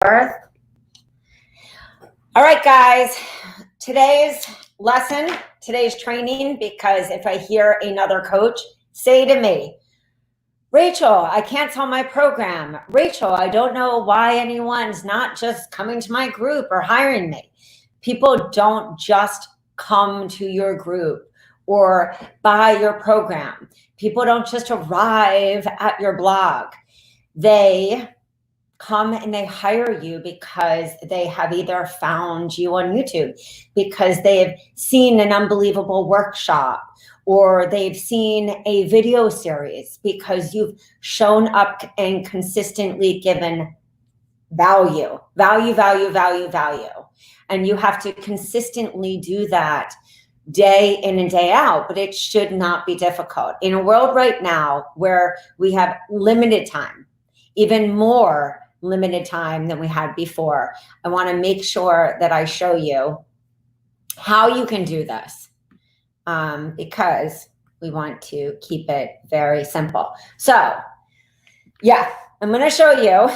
All right, guys, today's lesson, today's training, because if I hear another coach say to me, Rachel, I can't sell my program. Rachel, I don't know why anyone's not just coming to my group or hiring me. People don't just come to your group or buy your program. People don't just arrive at your blog. They come and they hire you because they have either found you on YouTube, because they've seen an unbelievable workshop, or they've seen a video series, because you've shown up and consistently given value. And you have to consistently do that day in and day out, but it should not be difficult. In a world right now where we have limited time, even more limited time than we had before, I want to make sure that I show you how you can do this, because we want to keep it very simple. So yeah, I'm going to show you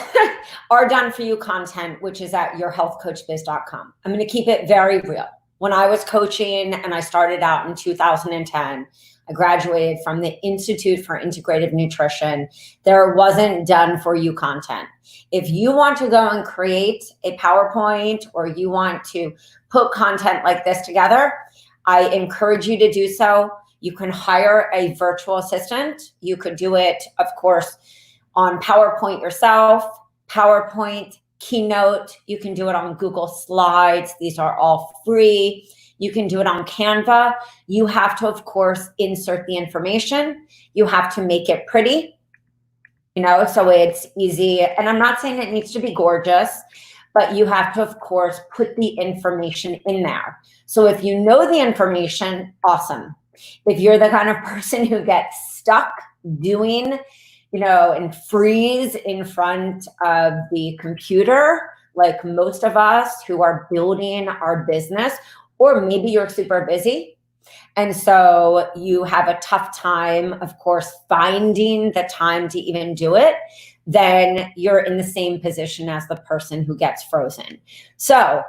our done for you content, which is at yourhealthcoachbiz.com. I'm going to keep it very real. When I was coaching and I started out in 2010, I graduated from the Institute for Integrative Nutrition. There wasn't done for you content. If you want to go and create a PowerPoint, or you want to put content like this together, I encourage you to do so. You can hire a virtual assistant. You could do it, of course, on PowerPoint yourself, PowerPoint, Keynote. You can do it on Google Slides. These are all free. You can do it on Canva. You have to, of course, insert the information. You have to make it pretty, so it's easy. And I'm not saying it needs to be gorgeous, but you have to, of course, put the information in there. So if you know the information, awesome. If you're the kind of person who gets stuck doing, and freeze in front of the computer, like most of us who are building our business, or maybe you're super busy, and so you have a tough time, of course, finding the time to even do it, then you're in the same position as the person who gets frozen. So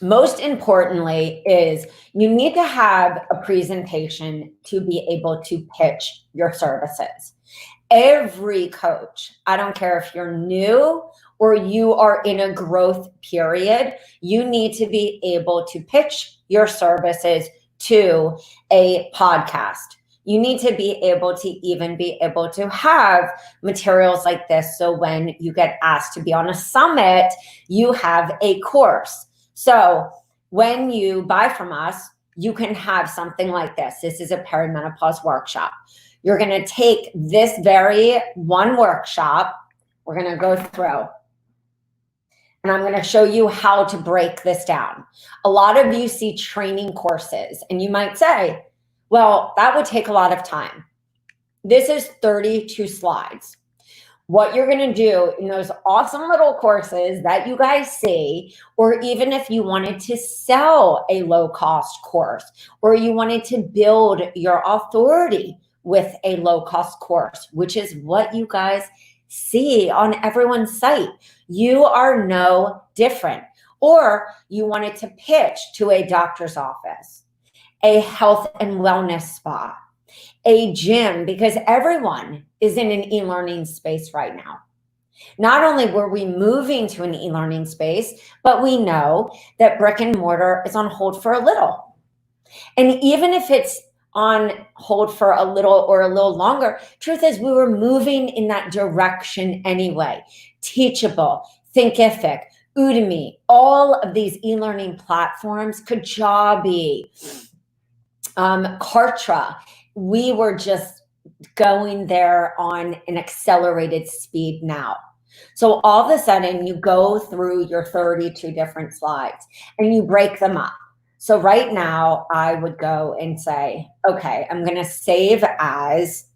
most importantly is you need to have a presentation to be able to pitch your services. Every coach, I don't care if you're new or you are in a growth period, you need to be able to pitch your services to a podcast. You need to be able to have materials like this, so when you get asked to be on a summit, you have a course. So when you buy from us, you can have something like this. This is a perimenopause workshop. You're going to take this very one workshop. We're going to go through, and I'm going to show you how to break this down. A lot of you see training courses, and you might say, well, that would take a lot of time. This is 32 slides. What you're going to do in those awesome little courses that you guys see, or even if you wanted to sell a low-cost course, or you wanted to build your authority with a low-cost course, which is what you guys see on everyone's site. You are no different. Or you wanted to pitch to a doctor's office, a health and wellness spa, a gym, because everyone is in an e-learning space right now. Not only were we moving to an e-learning space, but we know that brick and mortar is on hold for a little. And even if it's on hold for a little or a little longer, truth is we were moving in that direction anyway. Teachable, Thinkific, Udemy, all of these e-learning platforms, Kajabi, Kartra, we were just going there on an accelerated speed now. So all of a sudden you go through your 32 different slides and you break them up. So right now I would go and say, okay, I'm going to save as,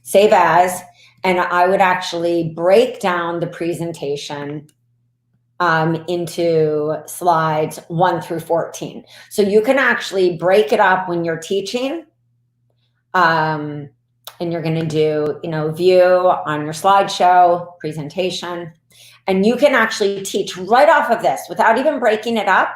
save as, and I would actually break down the presentation into slides 1 through 14. So you can actually break it up when you're teaching and you're going to do, view on your slideshow presentation. And you can actually teach right off of this without even breaking it up.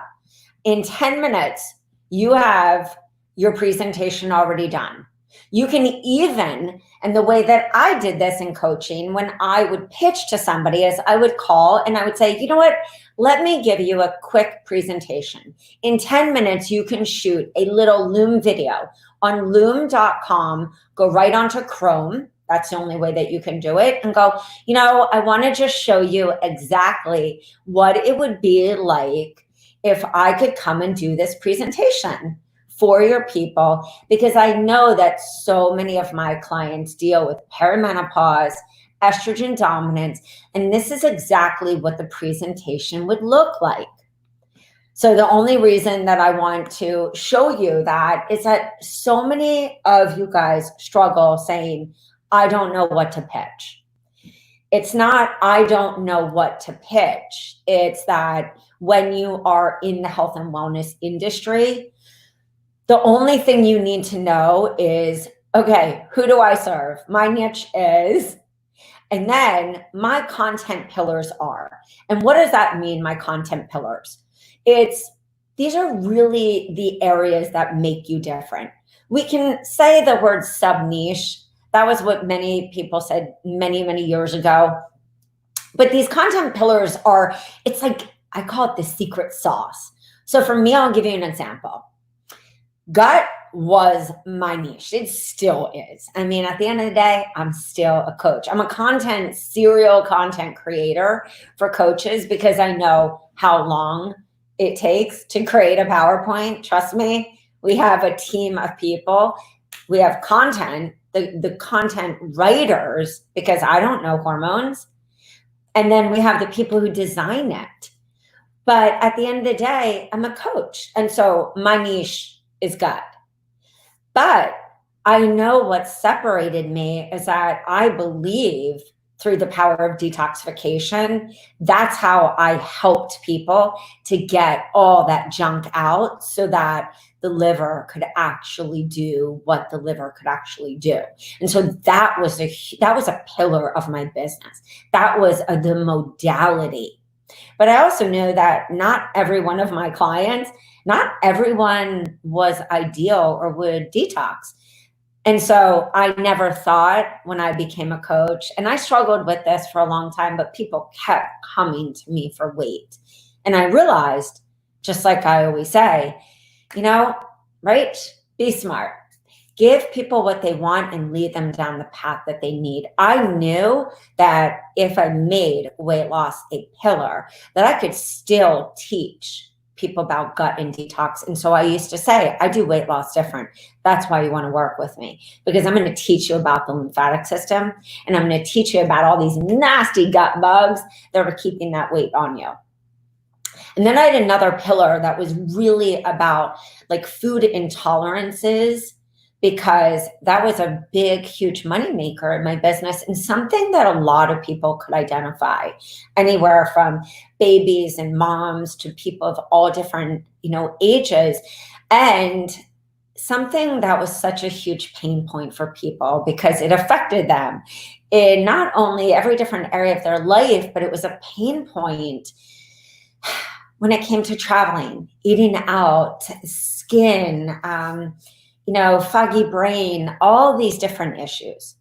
In 10 minutes, you have your presentation already done. You can even, and the way that I did this in coaching, when I would pitch to somebody, is I would call and I would say, you know what, let me give you a quick presentation. In 10 minutes, you can shoot a little Loom video on loom.com, go right onto Chrome. That's the only way that you can do it, and go, I want to just show you exactly what it would be like if I could come and do this presentation for your people, because I know that so many of my clients deal with perimenopause, estrogen dominance, and this is exactly what the presentation would look like. So the only reason that I want to show you that is that so many of you guys struggle saying, I don't know what to pitch. It's not, I don't know what to pitch. It's that when you are in the health and wellness industry, the only thing you need to know is, okay, who do I serve? My niche is, and then my content pillars are. And what does that mean, my content pillars? These are really the areas that make you different. We can say the word sub-niche. That was what many people said many, many years ago. But these content pillars are, it's like, I call it the secret sauce. So for me, I'll give you an example. Gut was my niche. It still is. I mean, at the end of the day, I'm still a coach. I'm a serial content creator for coaches, because I know how long it takes to create a PowerPoint. Trust me, we have a team of people. We have content, the content writers, because I don't know hormones. And then we have the people who design it. But at the end of the day, I'm a coach. And so my niche is gut. But I know what separated me is that I believe through the power of detoxification, that's how I helped people to get all that junk out so that the liver could actually do what the liver could actually do. And so that was a pillar of my business. That was the modality. But I also know that not every one of my clients, not everyone was ideal or would detox. And so I never thought when I became a coach, and I struggled with this for a long time, but people kept coming to me for weight. And I realized, just like I always say, right? Be smart. Give people what they want and lead them down the path that they need. I knew that if I made weight loss a pillar, that I could still teach people about gut and detox. And so I used to say, I do weight loss different. That's why you want to work with me, because I'm going to teach you about the lymphatic system, and I'm going to teach you about all these nasty gut bugs that are keeping that weight on you. And then I had another pillar that was really about like food intolerances, because that was a big, huge moneymaker in my business, and something that a lot of people could identify, anywhere from babies and moms to people of all different, ages. And something that was such a huge pain point for people, because it affected them in not only every different area of their life, but it was a pain point when it came to traveling, eating out, skin, foggy brain, all these different issues.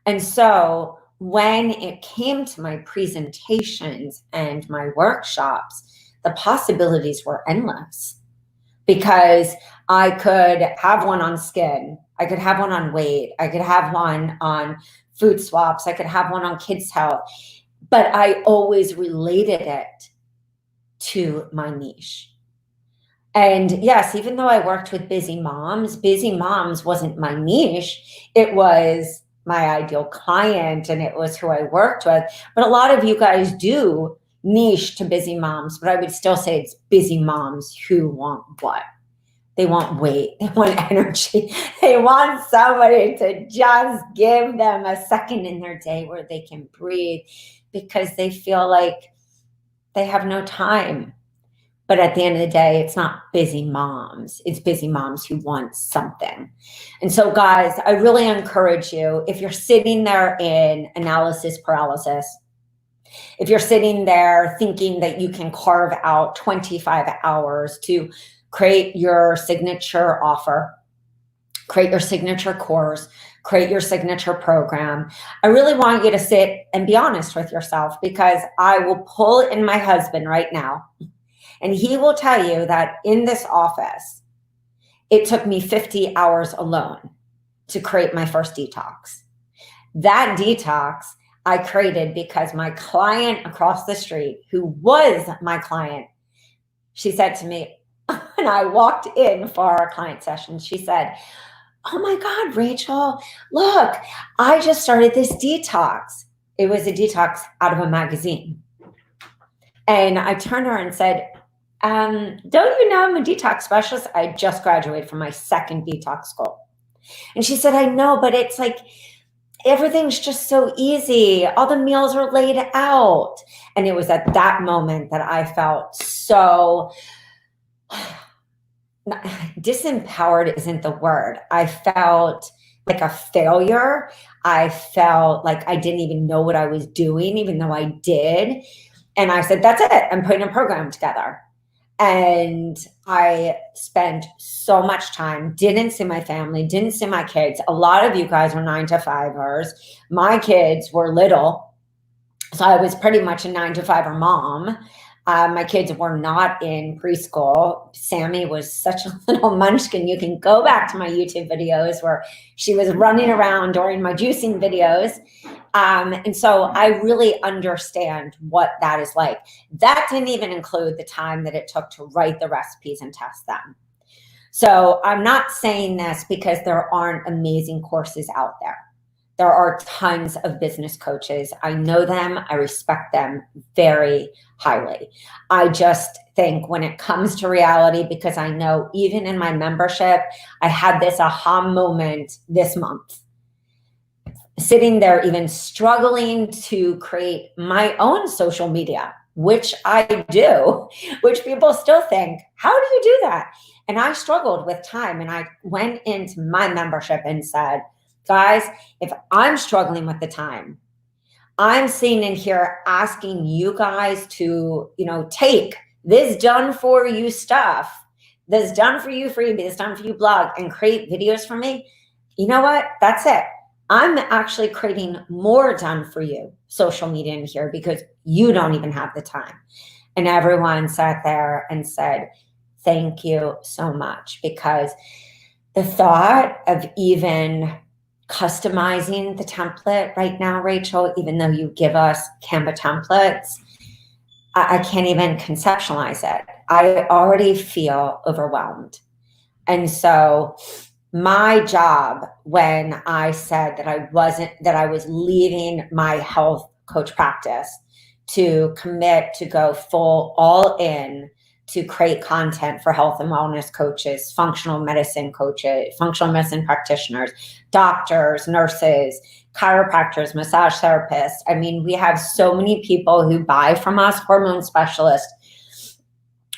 And so when it came to my presentations and my workshops, the possibilities were endless, because I could have one on skin, I could have one on weight, I could have one on food swaps, I could have one on kids' health, but I always related it to my niche. And yes, even though I worked with busy moms wasn't my niche. It was my ideal client, and it was who I worked with. But a lot of you guys do niche to busy moms, but I would still say it's busy moms who want what? They want weight, they want energy, they want somebody to just give them a second in their day where they can breathe, because they feel like they have no time. But at the end of the day, it's not busy moms. It's busy moms who want something. And so, guys, I really encourage you, if you're sitting there in analysis paralysis, if you're sitting there thinking that you can carve out 25 hours to create your signature offer, create your signature course, create your signature program, I really want you to sit and be honest with yourself, because I will pull in my husband right now, and he will tell you that in this office, it took me 50 hours alone to create my first detox. That detox I created because my client across the street, who was my client, she said to me, when I walked in for our client session, she said, "Oh my God, Rachel, look, I just started this detox." It was a detox out of a magazine. And I turned to her and said, don't you know I'm a detox specialist? I just graduated from my second detox school. And she said, "I know, but it's like, everything's just so easy. All the meals are laid out." And it was at that moment that I felt so disempowered isn't the word. I felt like a failure. I felt like I didn't even know what I was doing, even though I did. And I said, that's it. I'm putting a program together. And I spent so much time, didn't see my family, didn't see my kids. A lot of you guys were 9-to-5ers. My kids were little, so I was pretty much a 9-to-5er mom. My kids were not in preschool. Sammy was such a little munchkin. You can go back to my YouTube videos where she was running around during my juicing videos. And so I really understand what that is like. That didn't even include the time that it took to write the recipes and test them. So I'm not saying this because there aren't amazing courses out there. There are tons of business coaches. I know them. I respect them very highly. I just think when it comes to reality, because I know even in my membership, I had this aha moment this month. Sitting there, even struggling to create my own social media, which I do, which people still think, how do you do that? And I struggled with time. And I went into my membership and said, guys, if I'm struggling with the time, I'm sitting in here asking you guys to, take this done for you stuff, this done for you freebie, this done for you blog, and create videos for me. You know what? That's it. I'm actually creating more done for you social media in here because you don't even have the time. And everyone sat there and said, thank you so much, because the thought of even customizing the template right now, Rachel, even though you give us Canva templates, I can't even conceptualize it. I already feel overwhelmed. And so my job, when I said that I was leaving my health coach practice to commit to go full all in to create content for health and wellness coaches, functional medicine coaches, functional medicine practitioners, doctors, nurses, chiropractors, massage therapists. I mean, we have so many people who buy from us, hormone specialists,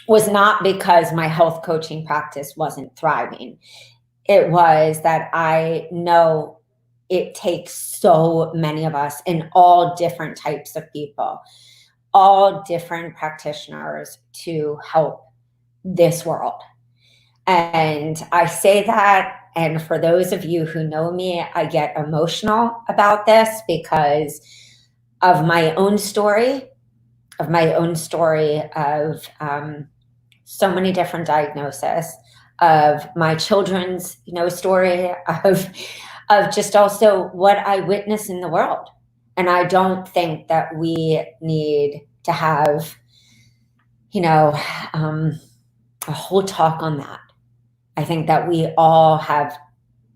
was not because my health coaching practice wasn't thriving. It was that I know it takes so many of us in all different types of people, all different practitioners to help this world. And I say that, and for those of you who know me, I get emotional about this because of my own story, of so many different diagnoses, of my children's, story, of just also what I witness in the world. And I don't think that we need to have, a whole talk on that. I think that we all have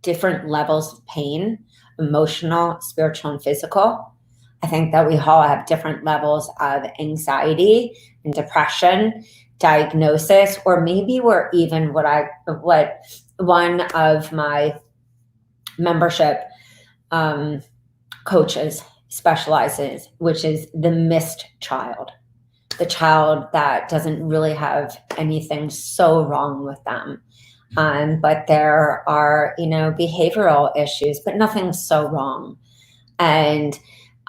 different levels of pain, emotional, spiritual, and physical. I think that we all have different levels of anxiety and depression, diagnosis, or maybe we're even what one of my membership coaches specializes, which is the missed child. the child that doesn't really have anything so wrong with them. But there are, behavioral issues, but nothing so wrong. And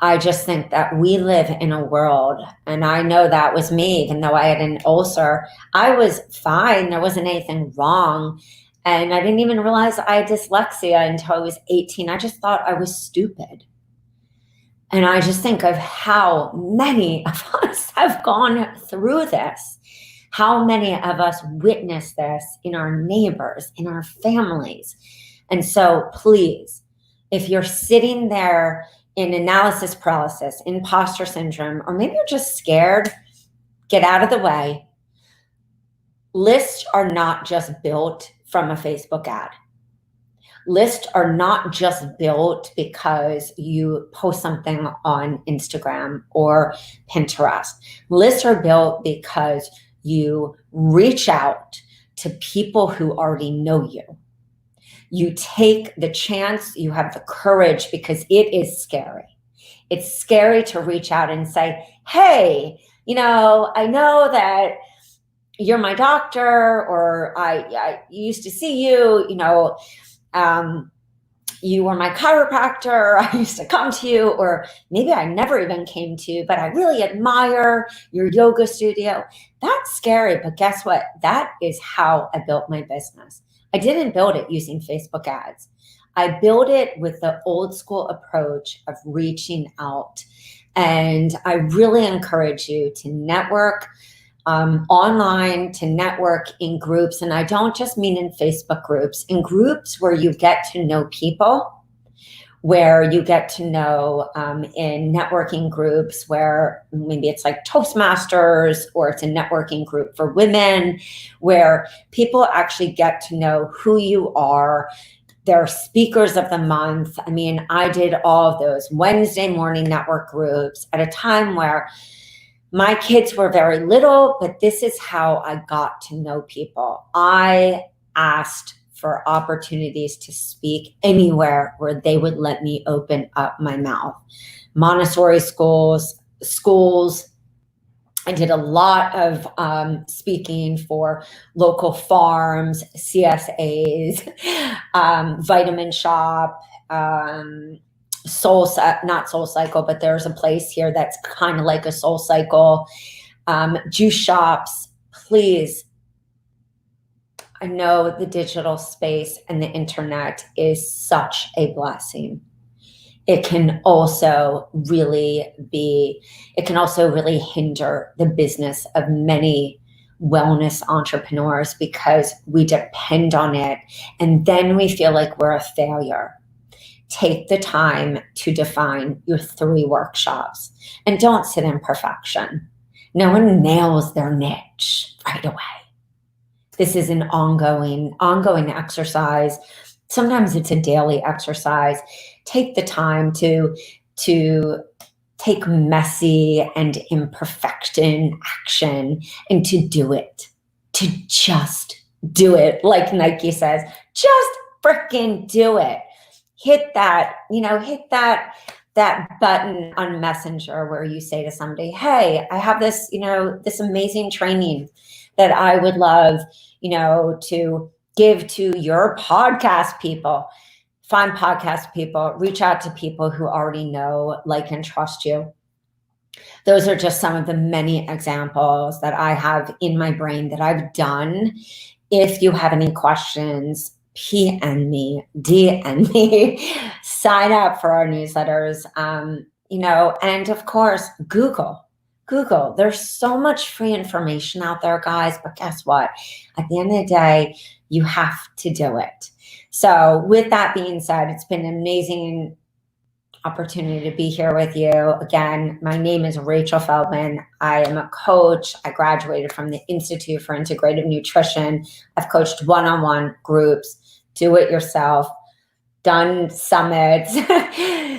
I just think that we live in a world, and I know that was me, even though I had an ulcer, I was fine. There wasn't anything wrong. And I didn't even realize I had dyslexia until I was 18. I just thought I was stupid. And I just think of how many of us have gone through this, how many of us witness this in our neighbors, in our families. And so please, if you're sitting there in analysis paralysis, imposter syndrome, or maybe you're just scared, get out of the way. Lists are not just built from a Facebook ad. Lists are not just built because you post something on Instagram or Pinterest. Lists are built because you reach out to people who already know you. You take the chance, you have the courage, because it is scary. It's scary to reach out and say, hey, I know that you're my doctor, or I used to see you, you were my chiropractor, I used to come to you, or maybe I never even came to you, but I really admire your yoga studio. That's scary, but guess what? That is how I built my business. I didn't build it using Facebook ads. I built it with the old school approach of reaching out. And I really encourage you to network online, to network in groups. And I don't just mean in Facebook groups, in groups where you get to know people, where you get to know in networking groups where maybe it's like Toastmasters, or it's a networking group for women, where people actually get to know who you are. They're speakers of the month. I mean, I did all of those Wednesday morning network groups at a time where my kids were very little, but this is how I got to know people. I asked for opportunities to speak anywhere where they would let me open up my mouth. Montessori schools. I did a lot of speaking for local farms, CSAs, Vitamin Shop, not Soul Cycle, but there's a place here that's kind of like a Soul Cycle, juice shops. Please, I know the digital space and the internet is such a blessing. It can also really hinder the business of many wellness entrepreneurs, because we depend on it and then we feel like we're a failure. Take the time to define your 3 workshops, and don't sit in perfection. No one nails their niche right away. This is an ongoing exercise. Sometimes it's a daily exercise. Take the time to take messy and imperfection action and to do it. To just do it. Like Nike says, just freaking do it. Hit that button on Messenger where you say to somebody, hey, I have this, this amazing training that I would love, to give to your podcast people. Find podcast people, reach out to people who already know, like, and trust you. Those are just some of the many examples that I have in my brain that I've done. If you have any questions, PM me, DM me, sign up for our newsletters, and of course, Google. There's so much free information out there, guys, but guess what? At the end of the day, you have to do it. So with that being said, it's been an amazing opportunity to be here with you. Again, my name is Rachel Feldman. I am a coach. I graduated from the Institute for Integrative Nutrition. I've coached one-on-one groups, do it yourself, done summits,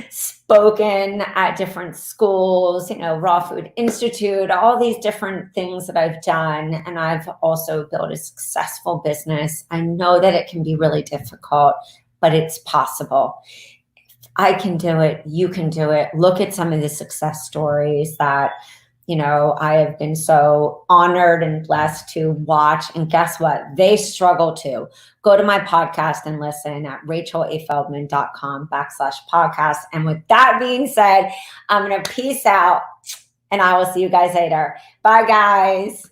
spoken at different schools, Raw Food Institute, all these different things that I've done. And I've also built a successful business. I know that it can be really difficult, but it's possible. I can do it. You can do it. Look at some of the success stories that, I have been so honored and blessed to watch. And guess what? They struggle too. Go to my podcast and listen at rachelafeldman.com/podcast. And with that being said, I'm going to peace out and I will see you guys later. Bye, guys.